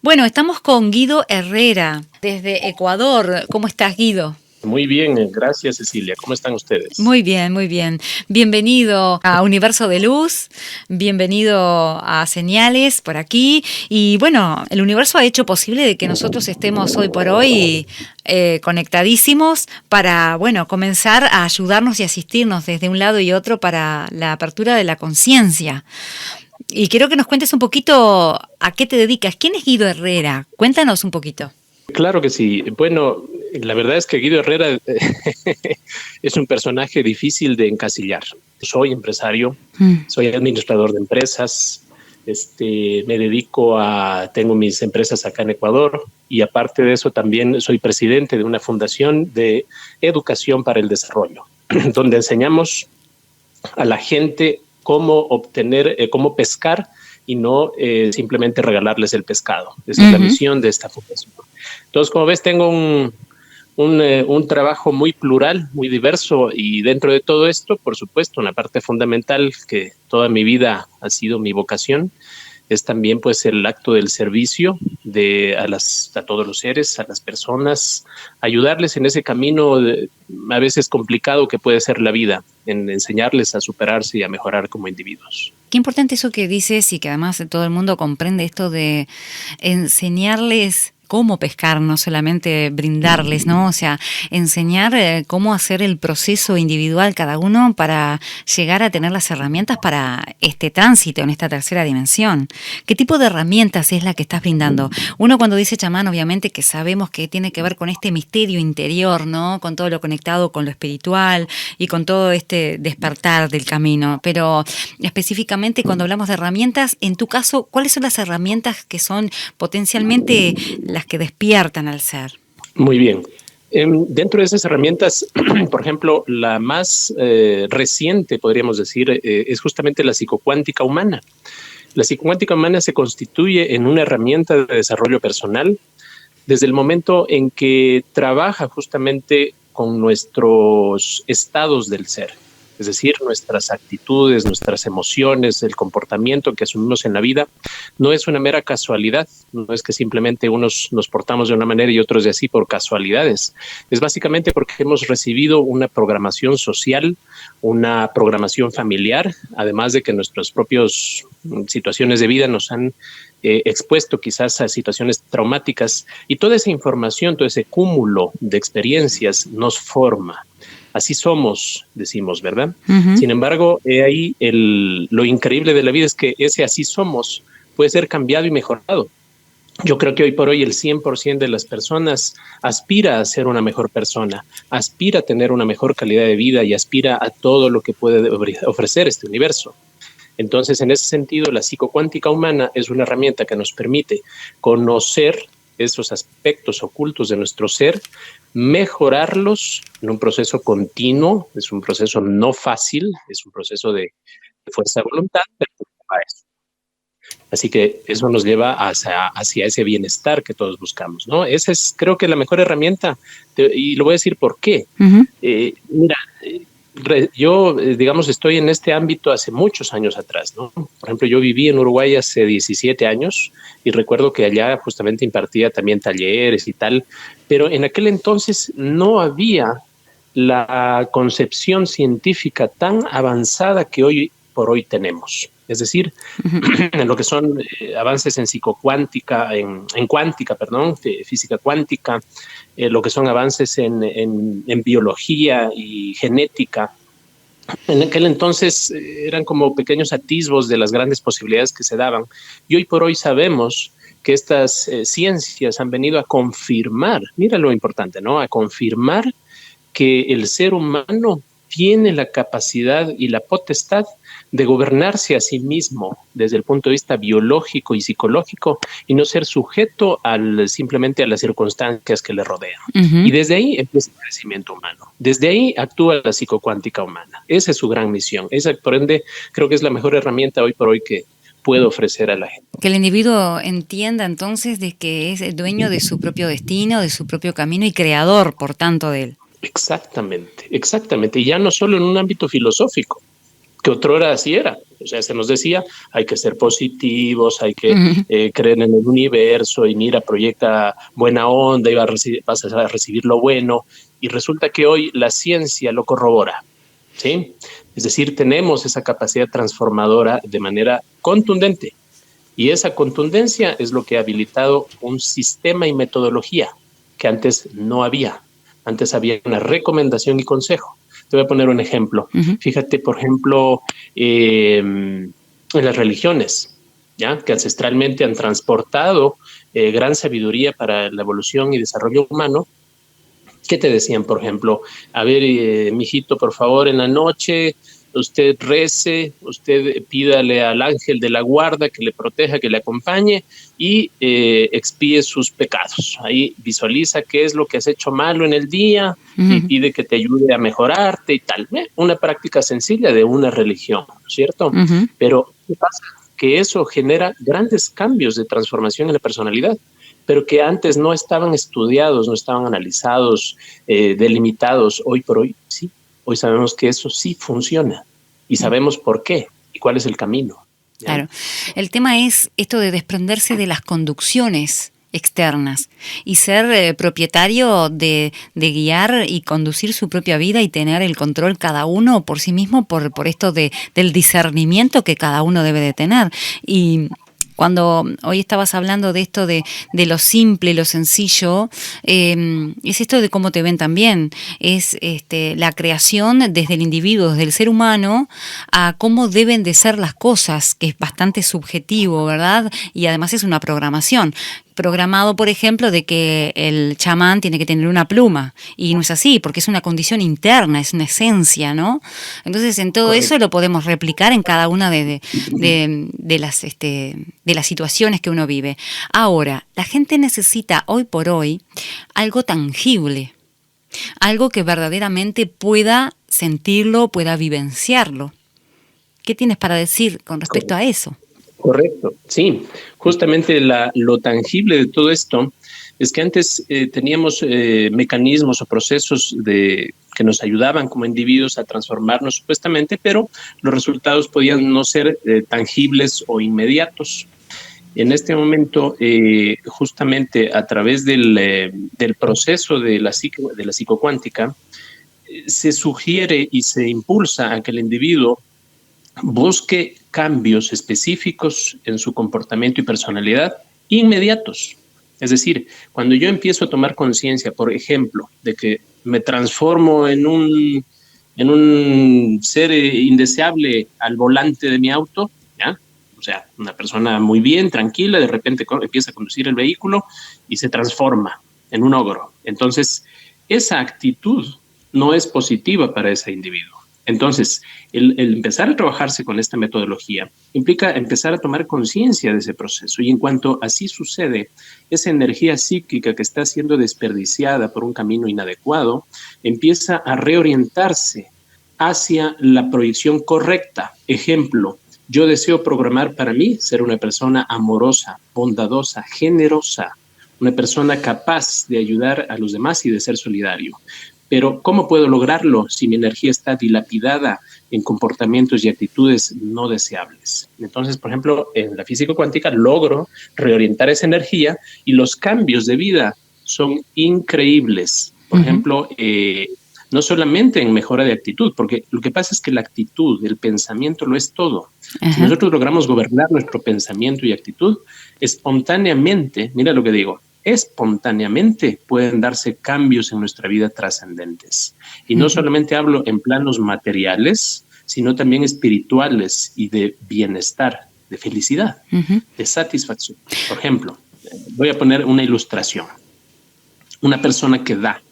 Bueno, estamos con Guido Herrera, desde Ecuador. ¿Cómo estás, Guido? Muy bien, gracias Cecilia. ¿Cómo están ustedes? Muy bien, muy bien. Bienvenido a Universo de Luz, bienvenido a Señales por aquí. Y bueno, el universo ha hecho posible de que nosotros estemos hoy por hoy conectadísimos para, bueno, comenzar a ayudarnos y asistirnos desde un lado y otro para la apertura de la conciencia. Y quiero que nos cuentes un poquito a qué te dedicas. ¿Quién es Guido Herrera? Cuéntanos un poquito. Claro que sí. Bueno, la verdad es que Guido Herrera es un personaje difícil de encasillar. Soy empresario, Mm. soy administrador de empresas, tengo mis empresas acá en Ecuador y aparte de eso también soy presidente de una fundación de educación para el desarrollo, donde enseñamos a la gente cómo pescar y no simplemente regalarles el pescado. Esa es la Ujú. misión de esta fundación. Entonces, como ves, tengo un trabajo muy plural, muy diverso y dentro de todo esto, por supuesto, una parte fundamental que toda mi vida ha sido mi vocación es también pues el acto del servicio a todos los seres, a las personas, ayudarles en ese camino a veces complicado que puede ser la vida, en enseñarles a superarse y a mejorar como individuos. Qué importante eso que dices y que además todo el mundo comprende esto de enseñarles cómo pescar, no solamente brindarles, ¿no? O sea, enseñar cómo hacer el proceso individual cada uno para llegar a tener las herramientas para este tránsito en esta tercera dimensión. ¿Qué tipo de herramientas es la que estás brindando? Uno cuando dice chamán, obviamente que sabemos que tiene que ver con este misterio interior, ¿no? Con todo lo conectado con lo espiritual y con todo este despertar del camino, pero específicamente cuando hablamos de herramientas, en tu caso, ¿cuáles son las herramientas que son potencialmente las que despiertan al ser? Muy bien. Dentro de esas herramientas, por ejemplo, la más reciente, podríamos decir, es justamente la psicocuántica humana. La psicocuántica humana se constituye en una herramienta de desarrollo personal desde el momento en que trabaja justamente con nuestros estados del ser, es decir, nuestras actitudes, nuestras emociones, el comportamiento que asumimos en la vida, no es una mera casualidad, no es que simplemente unos nos portamos de una manera y otros de así por casualidades, es básicamente porque hemos recibido una programación social, una programación familiar, además de que nuestras propias situaciones de vida nos han expuesto quizás a situaciones traumáticas y toda esa información, todo ese cúmulo de experiencias nos forma. Así somos, decimos, ¿verdad? Ujú. Sin embargo, lo increíble de la vida es que ese así somos puede ser cambiado y mejorado. Yo creo que hoy por hoy el 100% de las personas aspira a ser una mejor persona, aspira a tener una mejor calidad de vida y aspira a todo lo que puede ofrecer este universo. Entonces, en ese sentido, la psicocuántica humana es una herramienta que nos permite conocer esos aspectos ocultos de nuestro ser, mejorarlos en un proceso continuo, es un proceso no fácil, es un proceso de fuerza de voluntad, pero a eso. Así que eso nos lleva hacia ese bienestar que todos buscamos, ¿no? Esa es, creo que, la mejor herramienta, y lo voy a decir por qué. Ujú. Mira, yo, digamos, estoy en este ámbito hace muchos años atrás, ¿no? Por ejemplo, yo viví en Uruguay hace 17 años y recuerdo que allá justamente impartía también talleres y tal, pero en aquel entonces no había la concepción científica tan avanzada que hoy por hoy tenemos. Es decir, Ujú. en lo que son avances en psicocuántica, en cuántica, perdón, física cuántica, lo que son avances en biología y genética. En aquel entonces eran como pequeños atisbos de las grandes posibilidades que se daban. Y hoy por hoy sabemos que estas ciencias han venido a confirmar, mira lo importante, ¿no? A confirmar que el ser humano tiene la capacidad y la potestad de gobernarse a sí mismo desde el punto de vista biológico y psicológico y no ser sujeto simplemente a las circunstancias que le rodean. Y Ujú. desde ahí empieza el crecimiento humano. Desde ahí actúa la psicocuántica humana. Esa es su gran misión. Esa, por ende, creo que es la mejor herramienta hoy por hoy que puedo ofrecer a la gente. Que el individuo entienda entonces de que es el dueño de su propio destino, de su propio camino y creador, por tanto, de él. Exactamente, exactamente. Y ya no solo en un ámbito filosófico, que otrora así era. O sea, se nos decía, hay que ser positivos, hay que creer en el universo y mira, proyecta buena onda y vas a recibir lo bueno. Y resulta que hoy la ciencia lo corrobora, ¿sí? Es decir, tenemos esa capacidad transformadora de manera contundente. Y esa contundencia es lo que ha habilitado un sistema y metodología que antes no había. Antes había una recomendación y consejo. Te voy a poner un ejemplo. Fíjate, por ejemplo, en las religiones, ¿ya? Que ancestralmente han transportado gran sabiduría para la evolución y desarrollo humano. ¿Qué te decían, por ejemplo? A ver, mijito, por favor, en la noche usted rece, usted pídale al ángel de la guarda que le proteja, que le acompañe y expíe sus pecados. Ahí visualiza qué es lo que has hecho malo en el día y pide que te ayude a mejorarte y tal. Una práctica sencilla de una religión, ¿cierto? Pero ¿qué pasa? Que eso genera grandes cambios de transformación en la personalidad, pero que antes no estaban estudiados, no estaban analizados, delimitados. Hoy por hoy, sí. Hoy sabemos que eso sí funciona y sabemos por qué y cuál es el camino. ¿Ya? Claro. El tema es esto de desprenderse de las conducciones externas y ser propietario de guiar y conducir su propia vida y tener el control cada uno por sí mismo por esto del discernimiento que cada uno debe de tener. Y cuando hoy estabas hablando de esto de lo simple, lo sencillo, es esto de cómo te ven también. Es la creación desde el individuo, desde el ser humano, a cómo deben de ser las cosas, que es bastante subjetivo, ¿verdad? Y además es una programación. Programado, por ejemplo, de que el chamán tiene que tener una pluma, y no es así, porque es una condición interna, es una esencia, ¿no? Entonces, en todo eso lo podemos replicar en cada una de las situaciones que uno vive. Ahora, la gente necesita hoy por hoy algo tangible, algo que verdaderamente pueda sentirlo, pueda vivenciarlo. ¿Qué tienes para decir con respecto a eso? Correcto, sí. Justamente lo tangible de todo esto es que antes teníamos mecanismos o procesos que nos ayudaban como individuos a transformarnos supuestamente, pero los resultados podían no ser tangibles o inmediatos. En este momento, justamente a través del proceso de la psicocuántica, se sugiere y se impulsa a que el individuo busque cambios específicos en su comportamiento y personalidad inmediatos. Es decir, cuando yo empiezo a tomar conciencia, por ejemplo, de que me transformo en un ser indeseable al volante de mi auto, ¿ya? O sea, una persona muy bien, tranquila, de repente empieza a conducir el vehículo y se transforma en un ogro. Entonces, esa actitud no es positiva para ese individuo. Entonces, el empezar a trabajarse con esta metodología implica empezar a tomar conciencia de ese proceso, y en cuanto así sucede, esa energía psíquica que está siendo desperdiciada por un camino inadecuado empieza a reorientarse hacia la proyección correcta. Ejemplo, yo deseo programar para mí ser una persona amorosa, bondadosa, generosa, una persona capaz de ayudar a los demás y de ser solidario. Pero ¿cómo puedo lograrlo si mi energía está dilapidada en comportamientos y actitudes no deseables? Entonces, por ejemplo, en la física cuántica logro reorientar esa energía y los cambios de vida son increíbles. Por ejemplo, no solamente en mejora de actitud, porque lo que pasa es que la actitud, el pensamiento lo es todo. Si nosotros logramos gobernar nuestro pensamiento y actitud, espontáneamente, mira lo que digo, espontáneamente pueden darse cambios en nuestra vida trascendentes. Y no solamente hablo en planos materiales, sino también espirituales y de bienestar, de felicidad, de satisfacción. Por ejemplo, voy a poner una ilustración. Una persona que da,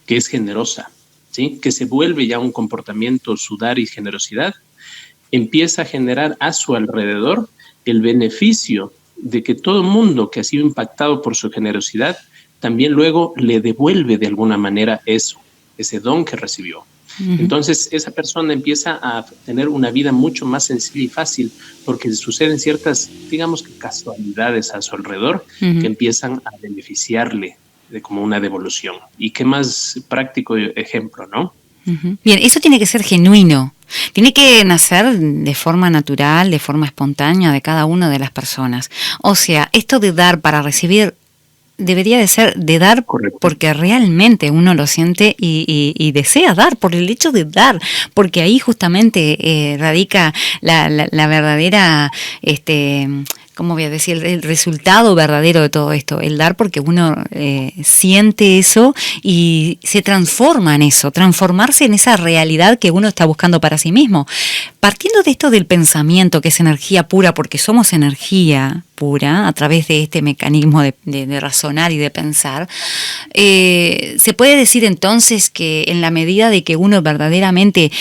que es generosa, ¿sí? Que se vuelve ya un comportamiento sudar y generosidad, empieza a generar a su alrededor el beneficio de que todo el mundo que ha sido impactado por su generosidad también luego le devuelve de alguna manera eso, ese don que recibió. Entonces esa persona empieza a tener una vida mucho más sencilla y fácil porque suceden ciertas, digamos que casualidades a su alrededor que empiezan a beneficiarle de como una devolución. Y qué más práctico ejemplo, ¿no? Bien, eso tiene que ser genuino. Tiene que nacer de forma natural, de forma espontánea de cada una de las personas. O sea, esto de dar para recibir debería de ser de dar. Correcto. Porque realmente uno lo siente y desea dar, por el hecho de dar, porque ahí justamente radica la verdadera, ¿cómo voy a decir? El resultado verdadero de todo esto, el dar, porque uno siente eso y se transforma en eso, transformarse en esa realidad que uno está buscando para sí mismo. Partiendo de esto del pensamiento, que es energía pura, porque somos energía pura, a través de este mecanismo de razonar y de pensar, se puede decir entonces que en la medida de que uno verdaderamente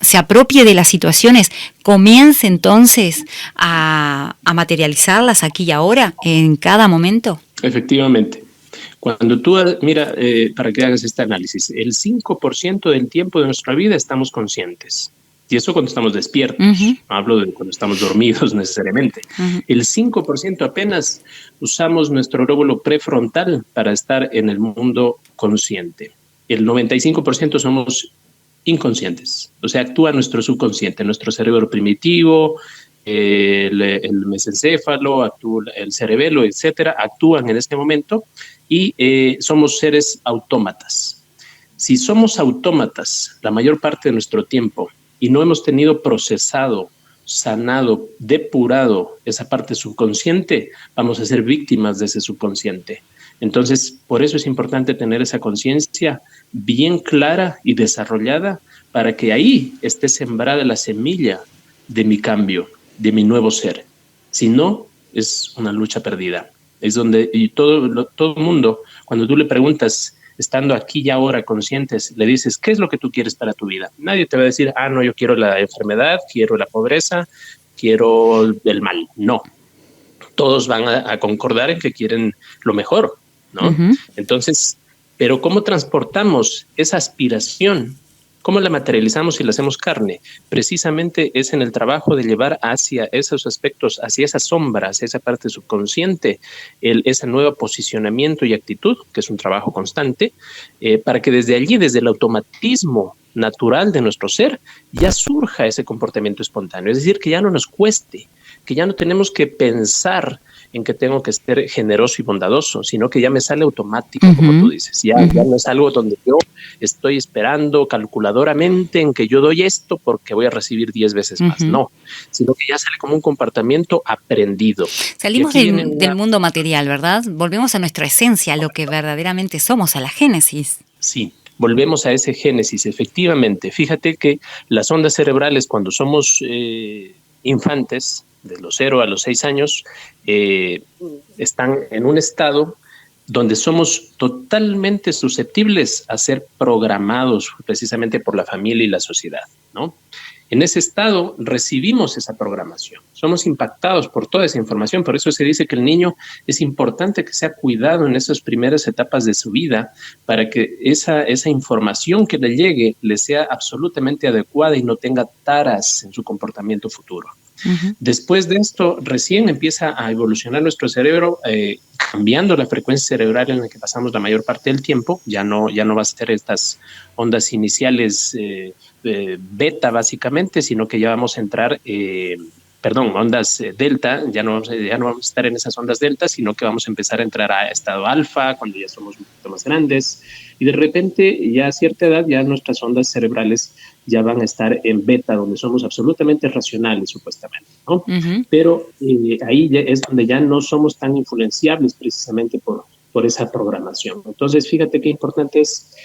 se apropie de las situaciones, comience entonces a materializarlas aquí y ahora, en cada momento. Efectivamente. Cuando tú, mira, para que hagas este análisis, el 5% del tiempo de nuestra vida estamos conscientes. Y eso cuando estamos despiertos. No hablo de cuando estamos dormidos necesariamente. El 5% apenas usamos nuestro lóbulo prefrontal para estar en el mundo consciente. El 95% somos inconscientes. O sea, actúa nuestro subconsciente, nuestro cerebro primitivo, el mesencéfalo, actúa el cerebelo, etcétera, actúan en este momento y somos seres autómatas. Si somos autómatas la mayor parte de nuestro tiempo y no hemos tenido procesado, sanado, depurado esa parte subconsciente, vamos a ser víctimas de ese subconsciente. Entonces, por eso es importante tener esa conciencia bien clara y desarrollada para que ahí esté sembrada la semilla de mi cambio, de mi nuevo ser. Si no, es una lucha perdida. Es donde y todo el mundo, cuando tú le preguntas, estando aquí y ahora conscientes, le dices, ¿qué es lo que tú quieres para tu vida? Nadie te va a decir, no, yo quiero la enfermedad, quiero la pobreza, quiero el mal. No. Todos van a concordar en que quieren lo mejor, ¿no? Entonces, pero ¿cómo transportamos esa aspiración? ¿Cómo la materializamos y la hacemos carne? Precisamente es en el trabajo de llevar hacia esos aspectos, hacia esa sombra, hacia esa parte subconsciente, ese nuevo posicionamiento y actitud, que es un trabajo constante, para que desde allí, desde el automatismo natural de nuestro ser, ya surja ese comportamiento espontáneo. Es decir, que ya no nos cueste, que ya no tenemos que pensar en que tengo que ser generoso y bondadoso, sino que ya me sale automático, como tú dices. Ya no es algo donde yo estoy esperando calculadoramente en que yo doy esto porque voy a recibir 10 veces más. No, sino que ya sale como un comportamiento aprendido. Salimos del mundo material, ¿verdad? Volvemos a nuestra esencia, a lo que verdaderamente somos, a la génesis. Sí. Volvemos a ese génesis, efectivamente. Fíjate que las ondas cerebrales cuando somos infantes, de los 0 a los 6 años, están en un estado donde somos totalmente susceptibles a ser programados precisamente por la familia y la sociedad, ¿no? En ese estado recibimos esa programación, somos impactados por toda esa información, por eso se dice que el niño es importante que sea cuidado en esas primeras etapas de su vida para que esa información que le llegue le sea absolutamente adecuada y no tenga taras en su comportamiento futuro. Después de esto, recién empieza a evolucionar nuestro cerebro, cambiando la frecuencia cerebral en la que pasamos la mayor parte del tiempo. Ya no va a ser estas ondas iniciales beta, básicamente, sino que ya vamos a entrar, ondas delta, ya no vamos a estar en esas ondas delta, sino que vamos a empezar a entrar a estado alfa, cuando ya somos un poquito más grandes. Y de repente, ya a cierta edad, ya nuestras ondas cerebrales ya van a estar en beta, donde somos absolutamente racionales, supuestamente, ¿no? Pero ahí ya es donde ya no somos tan influenciables precisamente por esa programación. Entonces, fíjate qué importante es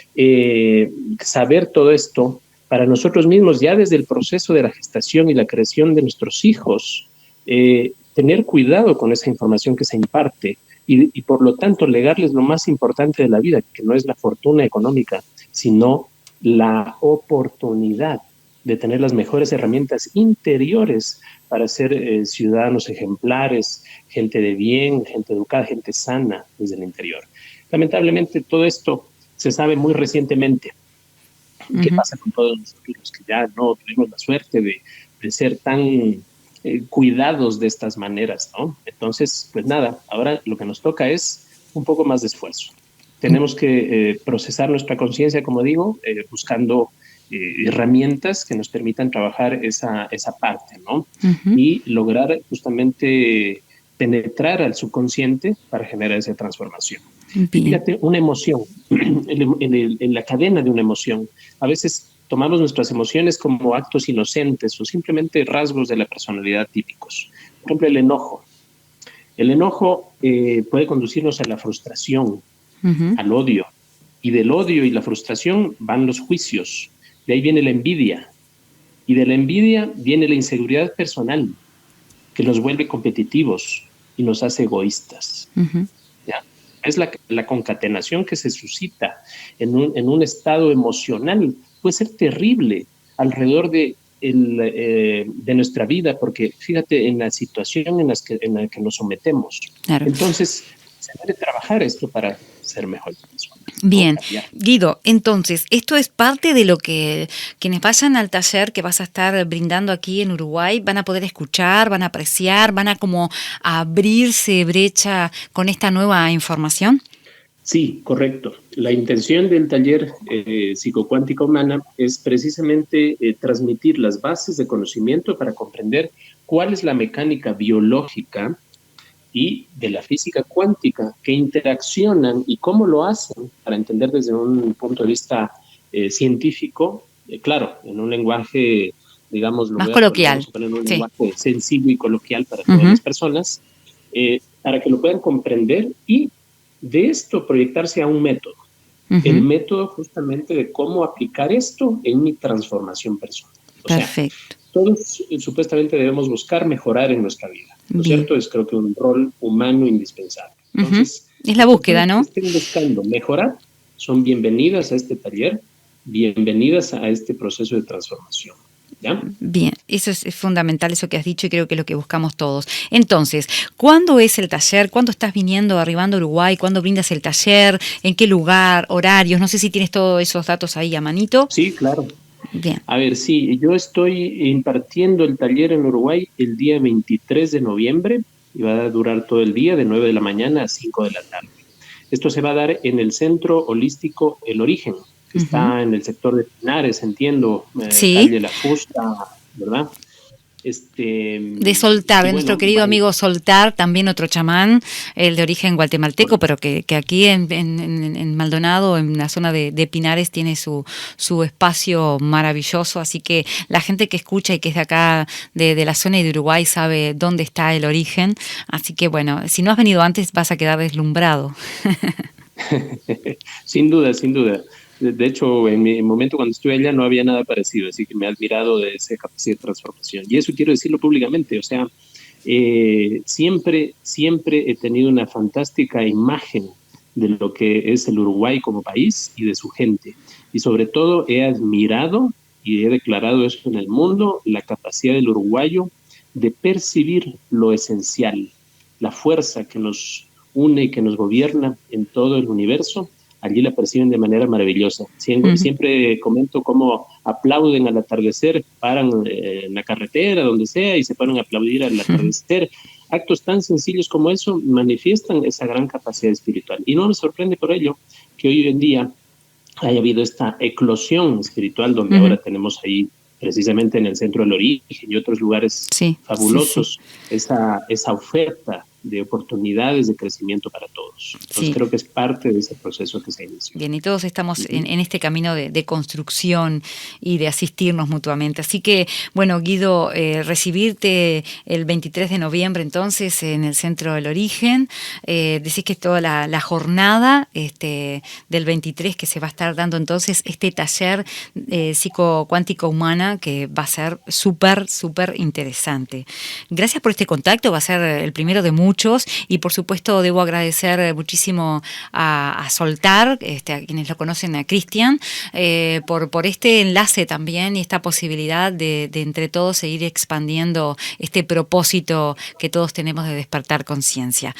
saber todo esto para nosotros mismos, ya desde el proceso de la gestación y la creación de nuestros hijos, tener cuidado con esa información que se imparte y por lo tanto legarles lo más importante de la vida, que no es la fortuna económica, sino la oportunidad de tener las mejores herramientas interiores para ser ciudadanos ejemplares, gente de bien, gente educada, gente sana desde el interior. Lamentablemente todo esto se sabe muy recientemente. ¿Qué pasa con todos nosotros los que ya no tuvimos la suerte de ser tan cuidados de estas maneras, ¿no? Entonces, pues nada, ahora lo que nos toca es un poco más de esfuerzo. Tenemos que procesar nuestra conciencia, como digo, buscando herramientas que nos permitan trabajar esa parte, ¿no? Ujú. Y lograr justamente penetrar al subconsciente para generar esa transformación. Bien. Fíjate, una emoción, en la cadena de una emoción, a veces tomamos nuestras emociones como actos inocentes o simplemente rasgos de la personalidad típicos. Por ejemplo, el enojo. El enojo puede conducirnos a la frustración, Ujú. al odio, y del odio y la frustración van los juicios. De ahí viene la envidia, y de la envidia viene la inseguridad personal, que nos vuelve competitivos y nos hace egoístas. Ujú. ¿Ya? Es la concatenación que se suscita en un estado emocional, puede ser terrible alrededor de nuestra vida, porque fíjate en la situación en la que nos sometemos. Claro. Entonces, se debe trabajar esto para ser mejores personas, ¿no? Bien, Cambiar. Guido, entonces, esto es parte de lo que quienes vayan al taller que vas a estar brindando aquí en Uruguay van a poder escuchar, van a apreciar, van a como abrirse brecha con esta nueva información. Sí, correcto. La intención del taller psicocuántica humana es precisamente transmitir las bases de conocimiento para comprender cuál es la mecánica biológica y de la física cuántica que interaccionan y cómo lo hacen para entender desde un punto de vista científico, claro, en un lenguaje, digamos, Más lo coloquial, vamos a poner en un sí. lenguaje sencillo y coloquial para todas Ujú. las personas, para que lo puedan comprender y de esto proyectarse a un método. El Ujú. método justamente de cómo aplicar esto en mi transformación personal. O sea, Perfecto. todos supuestamente debemos buscar mejorar en nuestra vida, ¿no es Bien. cierto? Es creo que un rol humano indispensable. Ujú. Entonces, Es la las búsqueda, personas que ¿no? estén buscando mejorar son bienvenidas a este taller, bienvenidas a este proceso de transformación. ¿Ya? Bien, eso es fundamental, eso que has dicho, y creo que es lo que buscamos todos. Entonces, ¿cuándo es el taller? ¿Cuándo estás viniendo, arribando a Uruguay? ¿Cuándo brindas el taller? ¿En qué lugar? ¿Horarios? No sé si tienes todos esos datos ahí a manito. Sí, claro. Bien. A ver, sí, yo estoy impartiendo el taller en Uruguay el día 23 de noviembre y va a durar todo el día de 9 de la mañana a 5 de la tarde. Esto se va a dar en el Centro Holístico El Origen, que Ujú. está en el sector de Pinares, entiendo, Sí. calle La Fusta, ¿verdad? De Soltar, Y de nuestro bueno, querido amigo Soltar, también otro chamán, el de origen guatemalteco, pero que aquí en Maldonado, en la zona de Pinares, tiene su espacio maravilloso, así que la gente que escucha y que es de acá, de la zona de Uruguay, sabe dónde está el origen, así que bueno, si no has venido antes vas a quedar deslumbrado. sin duda, sin duda. De hecho, en mi momento cuando estuve allá no había nada parecido, así que me he admirado de esa capacidad de transformación. Y eso quiero decirlo públicamente, o sea, siempre he tenido una fantástica imagen de lo que es el Uruguay como país y de su gente. Y sobre todo he admirado y he declarado eso en el mundo, la capacidad del uruguayo de percibir lo esencial, la fuerza que nos une y que nos gobierna en todo el universo, allí la perciben de manera maravillosa. Ujú. Siempre comento cómo aplauden al atardecer, paran en la carretera, donde sea, y se ponen a aplaudir al atardecer. Actos tan sencillos como eso manifiestan esa gran capacidad espiritual. Y no me sorprende por ello que hoy en día haya habido esta eclosión espiritual donde Ujú. ahora tenemos ahí precisamente en el centro del origen y otros lugares Sí, sí, sí, fabulosos, esa oferta de oportunidades de crecimiento para todos. Entonces sí. creo que es parte de ese proceso que se inició. Bien, y todos estamos Uh-huh. en este camino de construcción y de asistirnos mutuamente. Así que, bueno, Guido, recibirte el 23 de noviembre entonces en el Centro del Origen. Decís que es toda la jornada del 23 que se va a estar dando entonces este taller psicocuántica humana que va a ser súper, súper interesante. Gracias por este contacto, va a ser el primero de muchos y por supuesto debo agradecer muchísimo a Soltar, a quienes lo conocen, a Cristian, por este enlace también y esta posibilidad de entre todos seguir expandiendo este propósito que todos tenemos de despertar conciencia.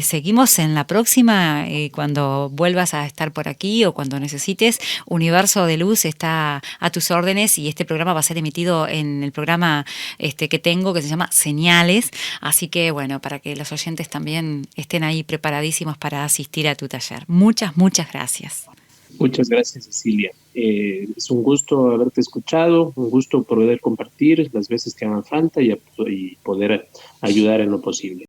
Seguimos en la próxima, cuando vuelvas a estar por aquí o cuando necesites. Universo de Luz está a tus órdenes y este programa va a ser emitido en el programa que tengo que se llama Señales, así que bueno, para que los oyentes también estén ahí preparadísimos para asistir a tu taller. Muchas, muchas gracias. Muchas gracias, Cecilia. Es un gusto haberte escuchado, un gusto poder compartir las veces que hagan falta y poder ayudar en lo posible.